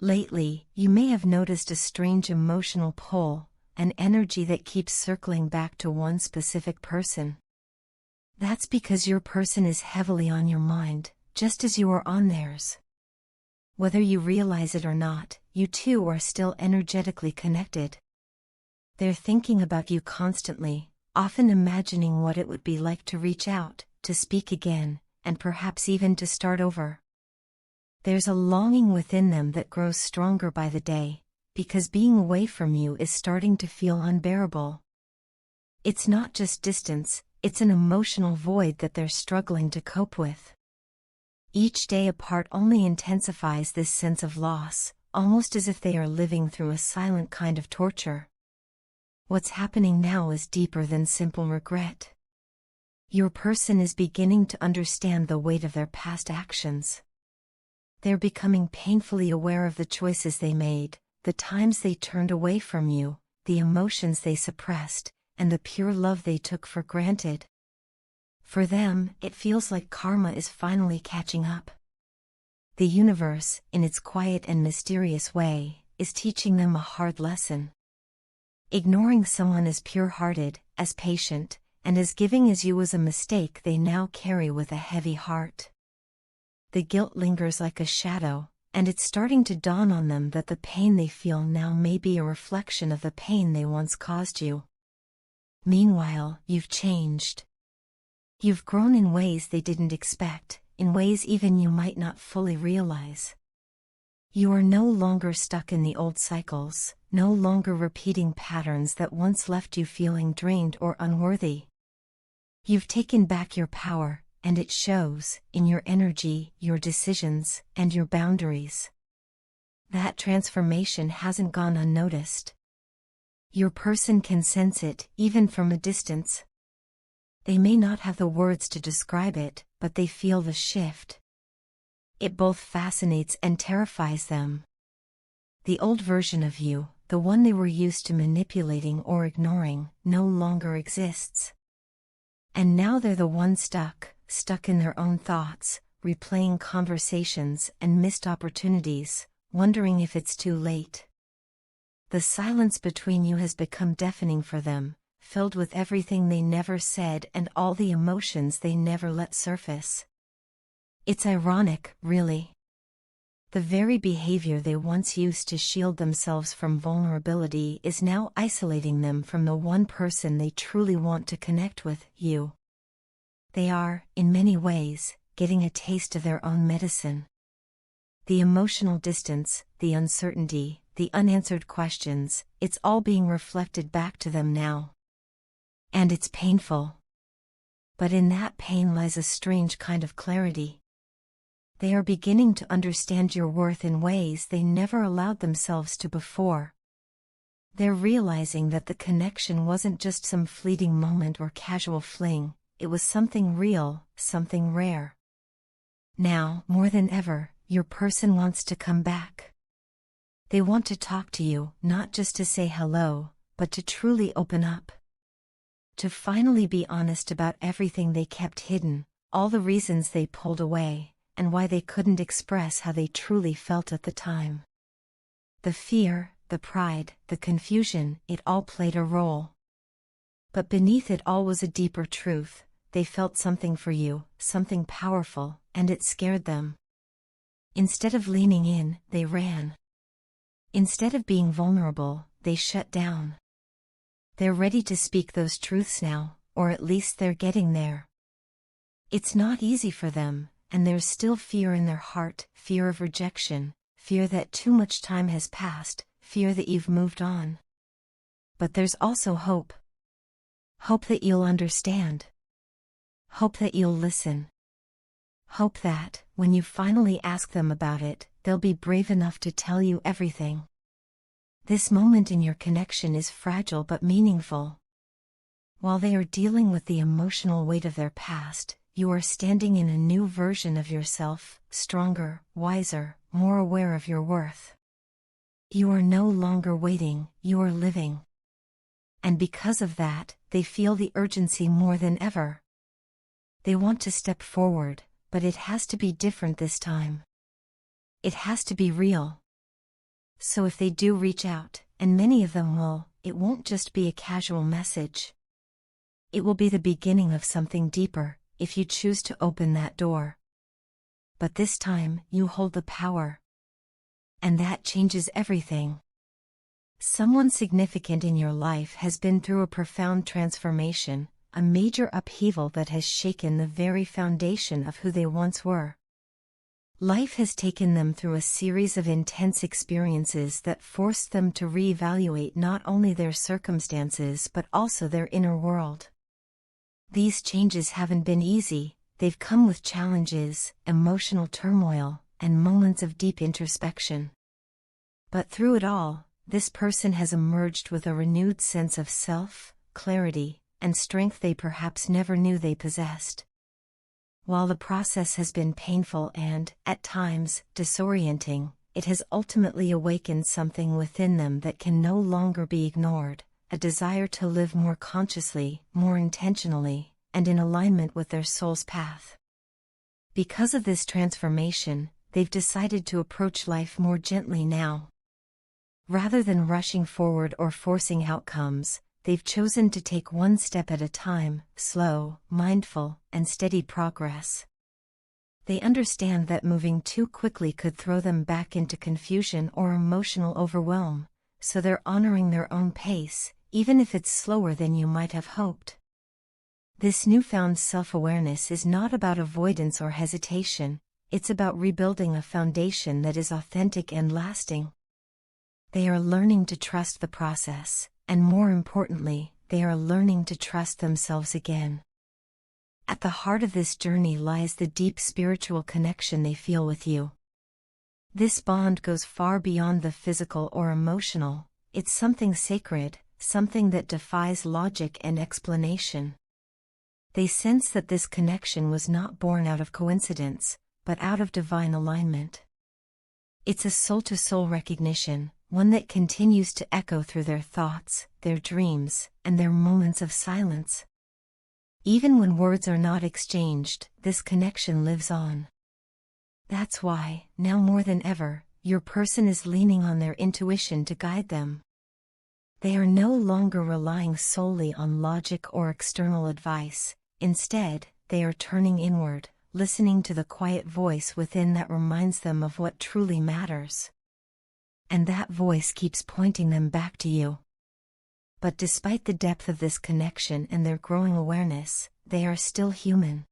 Lately, you may have noticed a strange emotional pull, an energy that keeps circling back to one specific person. That's because your person is heavily on your mind, just as you are on theirs. Whether you realize it or not, you two are still energetically connected. They're thinking about you constantly, often imagining what it would be like to reach out, to speak again, and perhaps even to start over. There's a longing within them that grows stronger by the day, because being away from you is starting to feel unbearable. It's not just distance, it's an emotional void that they're struggling to cope with. Each day apart only intensifies this sense of loss, almost as if they are living through a silent kind of torture. What's happening now is deeper than simple regret. Your person is beginning to understand the weight of their past actions. They're becoming painfully aware of the choices they made, the times they turned away from you, the emotions they suppressed, and the pure love they took for granted. For them, it feels like karma is finally catching up. The universe, in its quiet and mysterious way, is teaching them a hard lesson. Ignoring someone as pure-hearted, as patient, and as giving as you was a mistake they now carry with a heavy heart. The guilt lingers like a shadow, and it's starting to dawn on them that the pain they feel now may be a reflection of the pain they once caused you. Meanwhile, you've changed. You've grown in ways they didn't expect, in ways even you might not fully realize. You are no longer stuck in the old cycles, no longer repeating patterns that once left you feeling drained or unworthy. You've taken back your power, and it shows, in your energy, your decisions, and your boundaries. That transformation hasn't gone unnoticed. Your person can sense it, even from a distance. They may not have the words to describe it, but they feel the shift. It both fascinates and terrifies them. The old version of you, the one they were used to manipulating or ignoring, no longer exists. And now they're the one stuck in their own thoughts, replaying conversations and missed opportunities, wondering if it's too late. The silence between you has become deafening for them, filled with everything they never said and all the emotions they never let surface. It's ironic, really. The very behavior they once used to shield themselves from vulnerability is now isolating them from the one person they truly want to connect with, you. They are, in many ways, getting a taste of their own medicine. The emotional distance, the uncertainty, the unanswered questions, it's all being reflected back to them now. And it's painful. But in that pain lies a strange kind of clarity. They are beginning to understand your worth in ways they never allowed themselves to before. They're realizing that the connection wasn't just some fleeting moment or casual fling, it was something real, something rare. Now, more than ever, your person wants to come back. They want to talk to you, not just to say hello, but to truly open up. To finally be honest about everything they kept hidden, all the reasons they pulled away, and why they couldn't express how they truly felt at the time. The fear, the pride, the confusion, it all played a role. But beneath it all was a deeper truth. They felt something for you, something powerful, and it scared them. Instead of leaning in, they ran. Instead of being vulnerable, they shut down. They're ready to speak those truths now, or at least they're getting there. It's not easy for them, and there's still fear in their heart, fear of rejection, fear that too much time has passed, fear that you've moved on. But there's also hope. Hope that you'll understand. Hope that you'll listen. Hope that, when you finally ask them about it, they'll be brave enough to tell you everything. This moment in your connection is fragile but meaningful. While they are dealing with the emotional weight of their past, you are standing in a new version of yourself, stronger, wiser, more aware of your worth. You are no longer waiting, you are living. And because of that, they feel the urgency more than ever. They want to step forward, but it has to be different this time. It has to be real. So if they do reach out, and many of them will, it won't just be a casual message. It will be the beginning of something deeper, if you choose to open that door. But this time, you hold the power. And that changes everything. Someone significant in your life has been through a profound transformation, a major upheaval that has shaken the very foundation of who they once were. Life has taken them through a series of intense experiences that forced them to reevaluate not only their circumstances but also their inner world. These changes haven't been easy, they've come with challenges, emotional turmoil, and moments of deep introspection. But through it all, this person has emerged with a renewed sense of self, clarity, and strength they perhaps never knew they possessed. While the process has been painful and, at times, disorienting, it has ultimately awakened something within them that can no longer be ignored, a desire to live more consciously, more intentionally, and in alignment with their soul's path. Because of this transformation, they've decided to approach life more gently now. Rather than rushing forward or forcing outcomes, they've chosen to take one step at a time, slow, mindful, and steady progress. They understand that moving too quickly could throw them back into confusion or emotional overwhelm, so they're honoring their own pace, even if it's slower than you might have hoped. This newfound self-awareness is not about avoidance or hesitation, it's about rebuilding a foundation that is authentic and lasting. They are learning to trust the process, and more importantly, they are learning to trust themselves again. At the heart of this journey lies the deep spiritual connection they feel with you. This bond goes far beyond the physical or emotional, it's something sacred, something that defies logic and explanation. They sense that this connection was not born out of coincidence, but out of divine alignment. It's a soul-to-soul recognition, one that continues to echo through their thoughts, their dreams, and their moments of silence. Even when words are not exchanged, this connection lives on. That's why, now more than ever, your person is leaning on their intuition to guide them. They are no longer relying solely on logic or external advice. Instead, they are turning inward, listening to the quiet voice within that reminds them of what truly matters. And that voice keeps pointing them back to you. But despite the depth of this connection and their growing awareness, they are still human.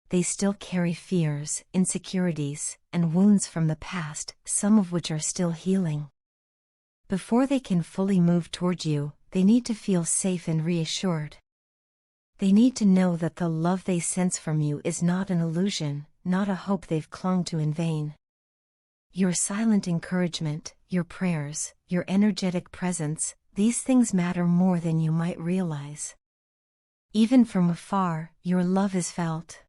They still carry fears, insecurities, and wounds from the past, some of which are still healing. Before they can fully move toward you, they need to feel safe and reassured. They need to know that the love they sense from you is not an illusion, not a hope they've clung to in vain. Your silent encouragement, your prayers, your energetic presence, these things matter more than you might realize. Even from afar, your love is felt.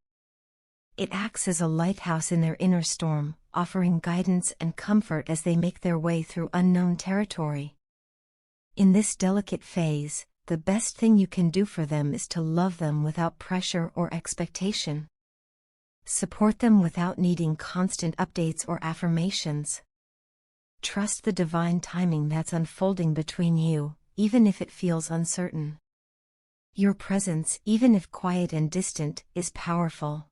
It acts as a lighthouse in their inner storm, offering guidance and comfort as they make their way through unknown territory. In this delicate phase, the best thing you can do for them is to love them without pressure or expectation. Support them without needing constant updates or affirmations. Trust the divine timing that's unfolding between you, even if it feels uncertain. Your presence, even if quiet and distant, is powerful.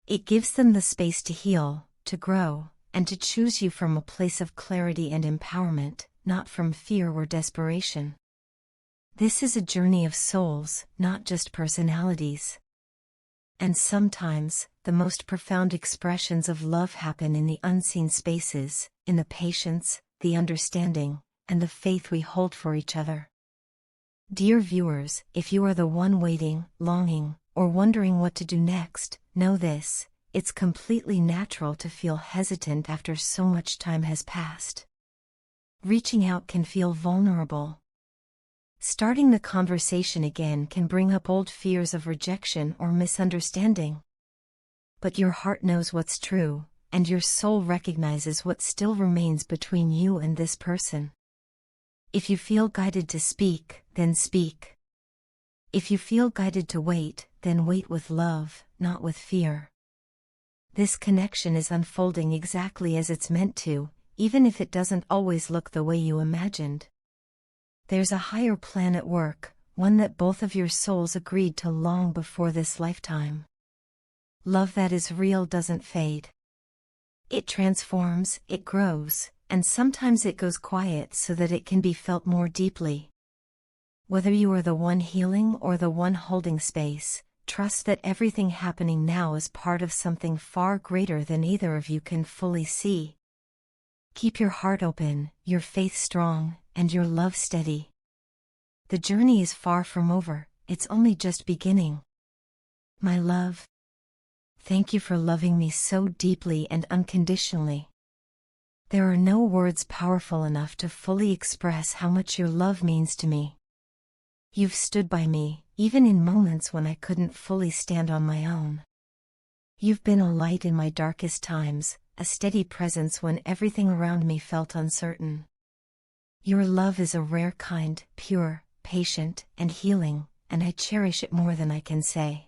It gives them the space to heal, to grow, and to choose you from a place of clarity and empowerment, not from fear or desperation. This is a journey of souls, not just personalities. And sometimes, the most profound expressions of love happen in the unseen spaces, in the patience, the understanding, and the faith we hold for each other. Dear viewers, if you are the one waiting, longing, or wondering what to do next, know this: it's completely natural to feel hesitant after so much time has passed. Reaching out can feel vulnerable. Starting the conversation again can bring up old fears of rejection or misunderstanding. But your heart knows what's true, and your soul recognizes what still remains between you and this person. If you feel guided to speak, then speak. If you feel guided to wait, then wait with love, not with fear. This connection is unfolding exactly as it's meant to, even if it doesn't always look the way you imagined. There's a higher plan at work, one that both of your souls agreed to long before this lifetime. Love that is real doesn't fade. It transforms, it grows, and sometimes it goes quiet so that it can be felt more deeply. Whether you are the one healing or the one holding space, trust that everything happening now is part of something far greater than either of you can fully see. Keep your heart open, your faith strong, and your love steady. The journey is far from over, it's only just beginning. My love, thank you for loving me so deeply and unconditionally. There are no words powerful enough to fully express how much your love means to me. You've stood by me, even in moments when I couldn't fully stand on my own. You've been a light in my darkest times, a steady presence when everything around me felt uncertain. Your love is a rare kind, pure, patient, and healing, and I cherish it more than I can say.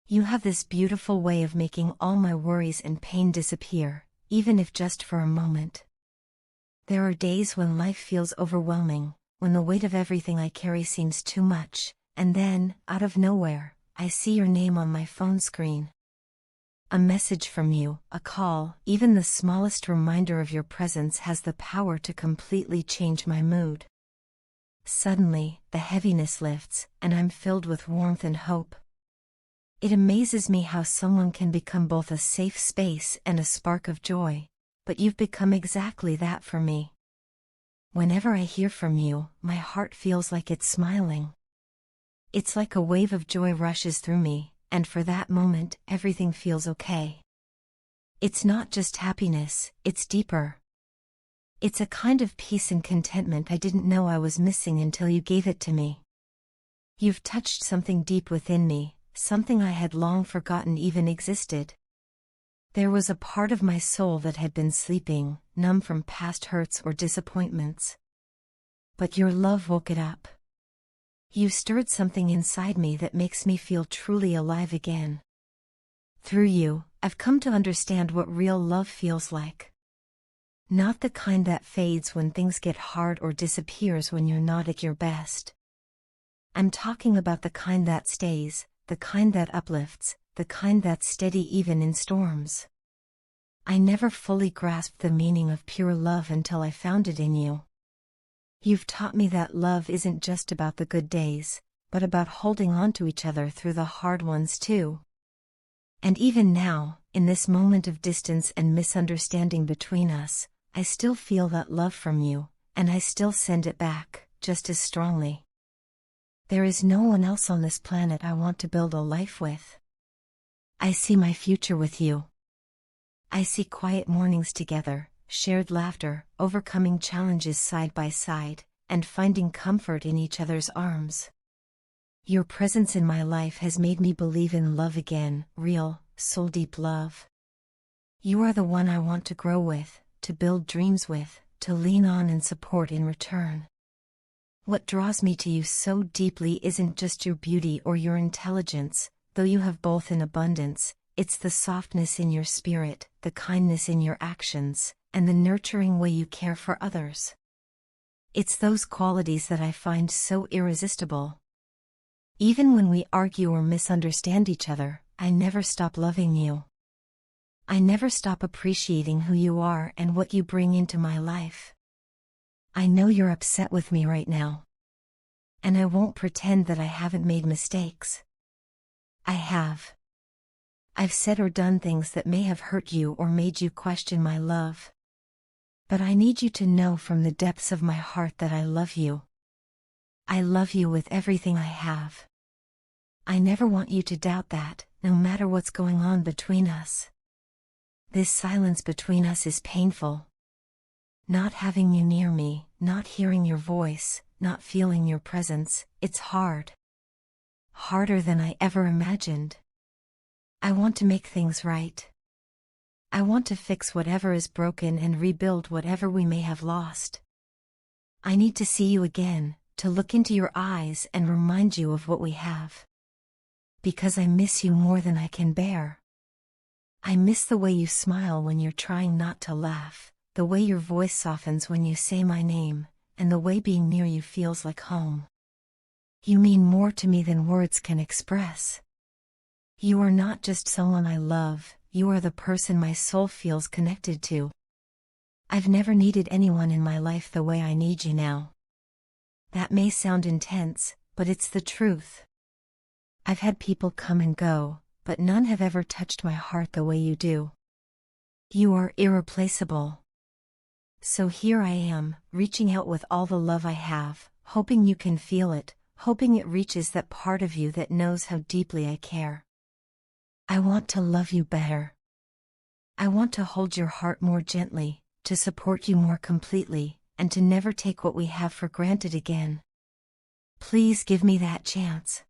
You have this beautiful way of making all my worries and pain disappear, even if just for a moment. There are days when life feels overwhelming, when the weight of everything I carry seems too much, and then, out of nowhere, I see your name on my phone screen. A message from you, a call, even the smallest reminder of your presence has the power to completely change my mood. Suddenly, the heaviness lifts, and I'm filled with warmth and hope. It amazes me how someone can become both a safe space and a spark of joy, but you've become exactly that for me. Whenever I hear from you, my heart feels like it's smiling. It's like a wave of joy rushes through me, and for that moment, everything feels okay. It's not just happiness, it's deeper. It's a kind of peace and contentment I didn't know I was missing until you gave it to me. You've touched something deep within me, something I had long forgotten even existed. There was a part of my soul that had been sleeping, numb from past hurts or disappointments. But your love woke it up. You stirred something inside me that makes me feel truly alive again. Through you, I've come to understand what real love feels like. Not the kind that fades when things get hard or disappears when you're not at your best. I'm talking about the kind that stays, the kind that uplifts, the kind that's steady even in storms. I never fully grasped the meaning of pure love until I found it in you. You've taught me that love isn't just about the good days, but about holding on to each other through the hard ones too. And even now, in this moment of distance and misunderstanding between us, I still feel that love from you, and I still send it back, just as strongly. There is no one else on this planet I want to build a life with. I see my future with you. I see quiet mornings together, shared laughter, overcoming challenges side by side, and finding comfort in each other's arms. Your presence in my life has made me believe in love again, real, soul-deep love. You are the one I want to grow with, to build dreams with, to lean on and support in return. What draws me to you so deeply isn't just your beauty or your intelligence, though you have both in abundance. It's the softness in your spirit, the kindness in your actions, and the nurturing way you care for others. It's those qualities that I find so irresistible. Even when we argue or misunderstand each other, I never stop loving you. I never stop appreciating who you are and what you bring into my life. I know you're upset with me right now. And I won't pretend that I haven't made mistakes. I have. I've said or done things that may have hurt you or made you question my love. But I need you to know from the depths of my heart that I love you. I love you with everything I have. I never want you to doubt that, no matter what's going on between us. This silence between us is painful. Not having you near me, not hearing your voice, not feeling your presence, it's hard. Harder than I ever imagined. I want to make things right. I want to fix whatever is broken and rebuild whatever we may have lost. I need to see you again, to look into your eyes and remind you of what we have. Because I miss you more than I can bear. I miss the way you smile when you're trying not to laugh, the way your voice softens when you say my name, and the way being near you feels like home. You mean more to me than words can express. You are not just someone I love, you are the person my soul feels connected to. I've never needed anyone in my life the way I need you now. That may sound intense, but it's the truth. I've had people come and go, but none have ever touched my heart the way you do. You are irreplaceable. So here I am, reaching out with all the love I have, hoping you can feel it, hoping it reaches that part of you that knows how deeply I care. I want to love you better. I want to hold your heart more gently, to support you more completely, and to never take what we have for granted again. Please give me that chance.